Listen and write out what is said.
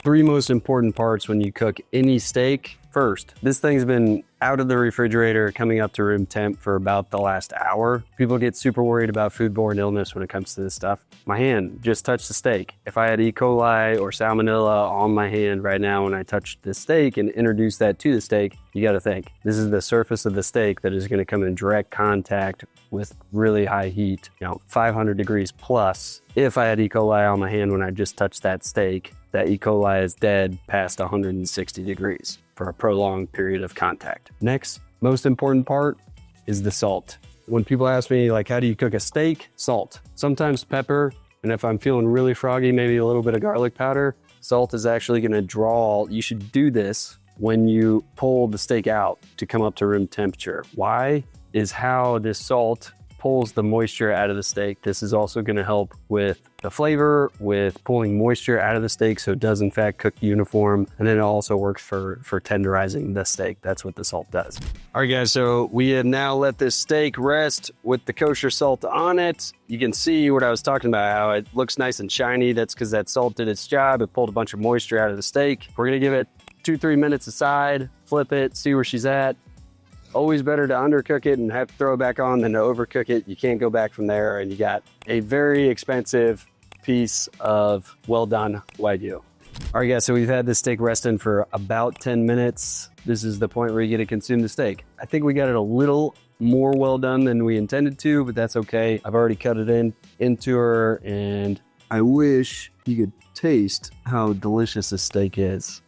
Three most important parts when you cook any steak. First, this thing's been out of the refrigerator coming up to room temp for about the last hour. People get super worried about foodborne illness when it comes to this stuff. My hand just touched the steak. If I had E. coli or salmonella on my hand right now when I touched this steak and introduced that to the steak, you gotta think, this is the surface of the steak that is gonna come in direct contact with really high heat, 500 degrees plus. If I had E. coli on my hand when I just touched that steak, that E. coli is dead past 160 degrees for a prolonged period of contact. Next, most important part is the salt. When people ask me, like, how do you cook a steak? Salt. Sometimes pepper, and if I'm feeling really froggy, maybe a little bit of garlic powder. Salt is actually gonna draw, you should do this when you pull the steak out to come up to room temperature. Why? Is how this salt pulls the moisture out of the steak. This is also gonna help with the flavor, with pulling moisture out of the steak so it does in fact cook uniform. And then it also works for tenderizing the steak. That's what the salt does. All right guys, so we have now let this steak rest with the kosher salt on it. You can see what I was talking about, how it looks nice and shiny. That's because that salt did its job. It pulled a bunch of moisture out of the steak. We're gonna give it 2-3 minutes aside, flip it, see where she's at. Always better to undercook it and have to throw it back on than to overcook it. You can't go back from there, and you got a very expensive piece of well done Wagyu. All right guys, so we've had this steak resting for about 10 minutes. This is the point where you get to consume the steak. I think we got it a little more well done than we intended to, but that's okay. I've already cut it into her, and I wish you could taste how delicious this steak is.